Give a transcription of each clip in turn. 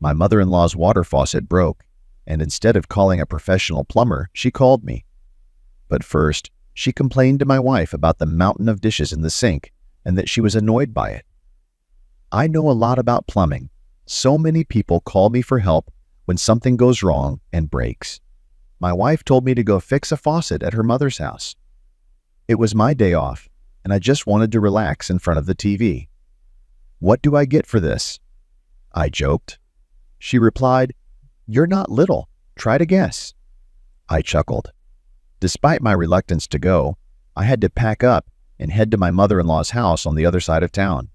My mother-in-law's water faucet broke, and instead of calling a professional plumber, she called me. But first, she complained to my wife about the mountain of dishes in the sink and that she was annoyed by it. I know a lot about plumbing. So many people call me for help when something goes wrong and breaks. My wife told me to go fix a faucet at her mother's house. It was my day off, and I just wanted to relax in front of the TV. "What do I get for this?" I joked. She replied, "You're not little. Try to guess." I chuckled. Despite my reluctance to go, I had to pack up and head to my mother-in-law's house on the other side of town.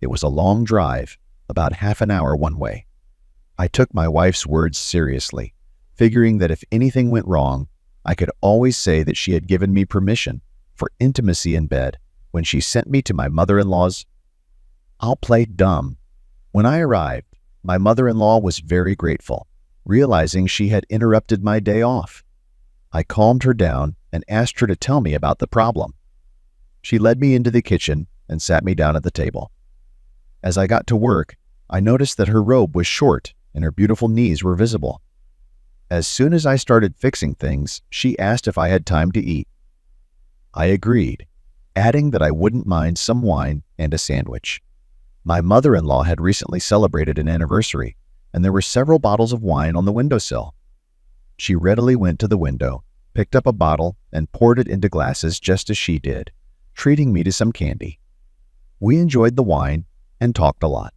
It was a long drive, about half an hour one way. I took my wife's words seriously, figuring that if anything went wrong, I could always say that she had given me permission for intimacy in bed when she sent me to my mother-in-law's. I'll play dumb. When I arrived, my mother-in-law was very grateful, realizing she had interrupted my day off. I calmed her down and asked her to tell me about the problem. She led me into the kitchen and sat me down at the table. As I got to work, I noticed that her robe was short and her beautiful knees were visible. As soon as I started fixing things, she asked if I had time to eat. I agreed, adding that I wouldn't mind some wine and a sandwich. My mother-in-law had recently celebrated an anniversary, and there were several bottles of wine on the windowsill. She readily went to the window, picked up a bottle, and poured it into glasses just as she did, treating me to some candy. We enjoyed the wine and talked a lot.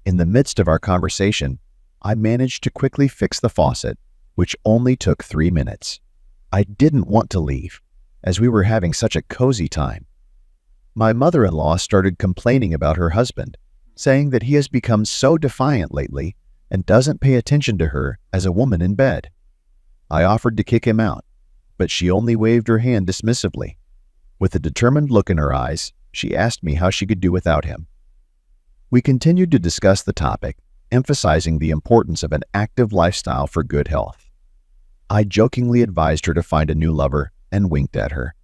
In the midst of our conversation, I managed to quickly fix the faucet, which only took 3 minutes. I didn't want to leave, as we were having such a cozy time. My mother-in-law started complaining about her husband, saying that he has become so defiant lately and doesn't pay attention to her as a woman in bed. I offered to kick him out, but she only waved her hand dismissively. With a determined look in her eyes, she asked me how she could do without him. We continued to discuss the topic, emphasizing the importance of an active lifestyle for good health. I jokingly advised her to find a new lover and winked at her.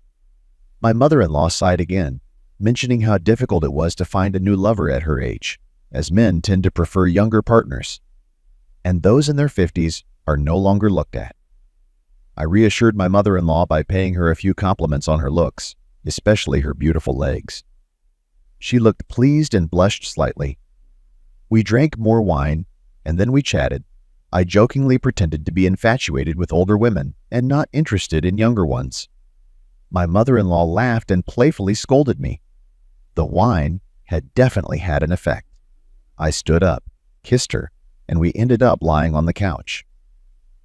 My mother-in-law sighed again, mentioning how difficult it was to find a new lover at her age, as men tend to prefer younger partners, and those in their 50s are no longer looked at. I reassured my mother-in-law by paying her a few compliments on her looks, especially her beautiful legs. She looked pleased and blushed slightly. We drank more wine, and then we chatted. I jokingly pretended to be infatuated with older women and not interested in younger ones. My mother-in-law laughed and playfully scolded me. The wine had definitely had an effect. I stood up, kissed her, and we ended up lying on the couch.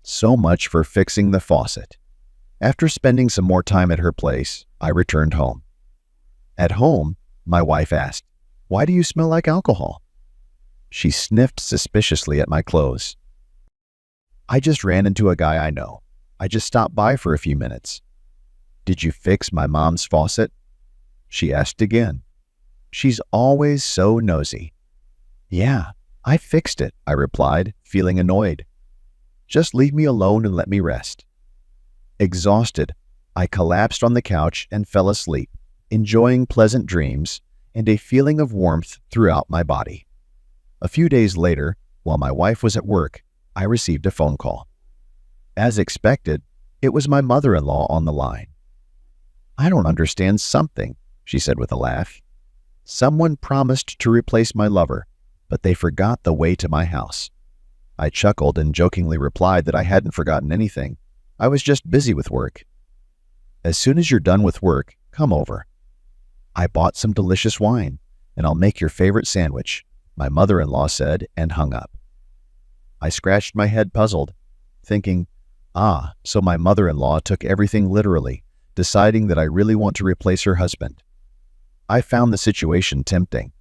So much for fixing the faucet. After spending some more time at her place, I returned home. At home, my wife asked, "Why do you smell like alcohol?" She sniffed suspiciously at my clothes. "I just ran into a guy I know. I just stopped by for a few minutes." "Did you fix my mom's faucet?" she asked again. She's always so nosy. "Yeah, I fixed it," I replied, feeling annoyed. "Just leave me alone and let me rest." Exhausted, I collapsed on the couch and fell asleep, enjoying pleasant dreams and a feeling of warmth throughout my body. A few days later, while my wife was at work, I received a phone call. As expected, it was my mother-in-law on the line. "I don't understand something," she said with a laugh. "Someone promised to replace my lover, but they forgot the way to my house." I chuckled and jokingly replied that I hadn't forgotten anything. I was just busy with work. "As soon as you're done with work, come over. I bought some delicious wine, and I'll make your favorite sandwich," my mother-in-law said and hung up. I scratched my head puzzled, thinking, so my mother-in-law took everything literally, deciding that I really want to replace her husband. I found the situation tempting.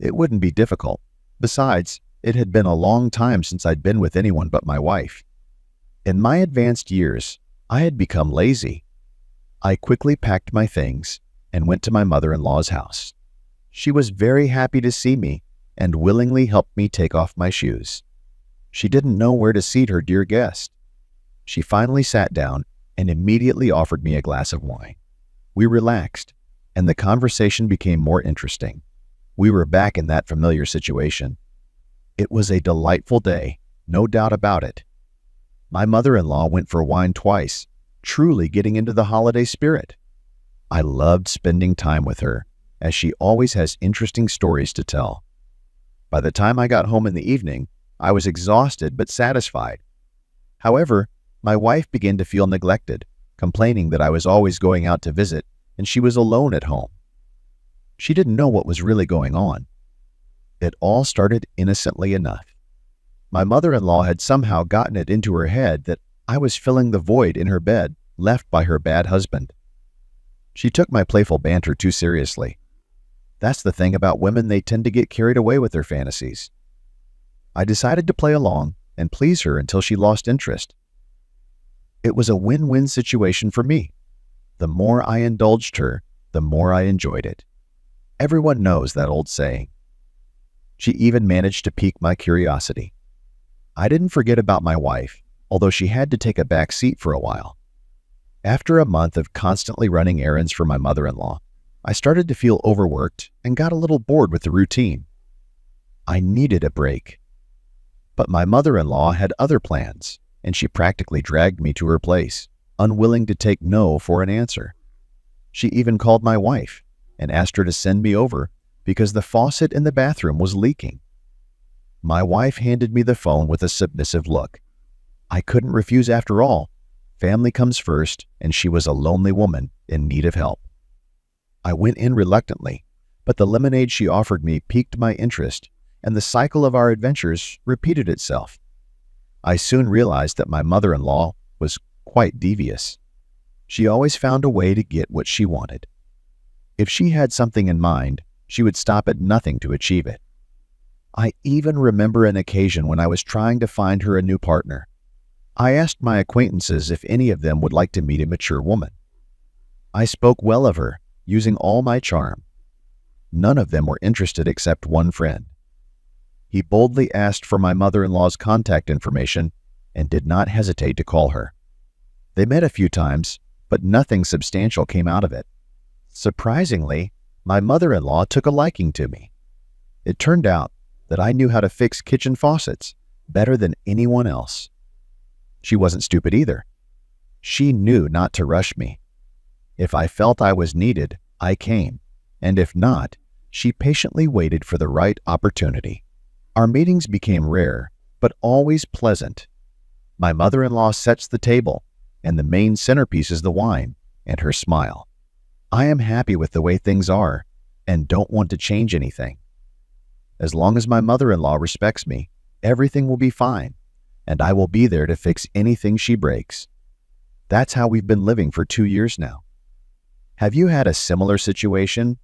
It wouldn't be difficult. Besides, it had been a long time since I'd been with anyone but my wife. In my advanced years, I had become lazy. I quickly packed my things and went to my mother-in-law's house. She was very happy to see me and willingly helped me take off my shoes. She didn't know where to seat her dear guest. She finally sat down and immediately offered me a glass of wine. We relaxed, and the conversation became more interesting. We were back in that familiar situation. It was a delightful day, no doubt about it. My mother-in-law went for wine twice, truly getting into the holiday spirit. I loved spending time with her, as she always has interesting stories to tell. By the time I got home in the evening, I was exhausted but satisfied. However, my wife began to feel neglected, complaining that I was always going out to visit and she was alone at home. She didn't know what was really going on. It all started innocently enough. My mother-in-law had somehow gotten it into her head that I was filling the void in her bed left by her bad husband. She took my playful banter too seriously. That's the thing about women, they tend to get carried away with their fantasies. I decided to play along and please her until she lost interest. It was a win-win situation for me. The more I indulged her, the more I enjoyed it. Everyone knows that old saying. She even managed to pique my curiosity. I didn't forget about my wife, although she had to take a back seat for a while. After a month of constantly running errands for my mother-in-law, I started to feel overworked and got a little bored with the routine. I needed a break. But my mother-in-law had other plans, and she practically dragged me to her place, unwilling to take no for an answer. She even called my wife and asked her to send me over because the faucet in the bathroom was leaking. My wife handed me the phone with a submissive look. I couldn't refuse after all. Family comes first, and she was a lonely woman in need of help. I went in reluctantly, but the lemonade she offered me piqued my interest, and the cycle of our adventures repeated itself. I soon realized that my mother-in-law was quite devious. She always found a way to get what she wanted. If she had something in mind, she would stop at nothing to achieve it. I even remember an occasion when I was trying to find her a new partner. I asked my acquaintances if any of them would like to meet a mature woman. I spoke well of her, using all my charm. None of them were interested except one friend. He boldly asked for my mother-in-law's contact information and did not hesitate to call her. They met a few times, but nothing substantial came out of it. Surprisingly, my mother-in-law took a liking to me. It turned out that I knew how to fix kitchen faucets better than anyone else. She wasn't stupid either. She knew not to rush me. If I felt I was needed, I came, and if not, she patiently waited for the right opportunity. Our meetings became rare, but always pleasant. My mother-in-law sets the table, and the main centerpiece is the wine and her smile. I am happy with the way things are and don't want to change anything. As long as my mother-in-law respects me, everything will be fine, and I will be there to fix anything she breaks. That's how we've been living for 2 years now. Have you had a similar situation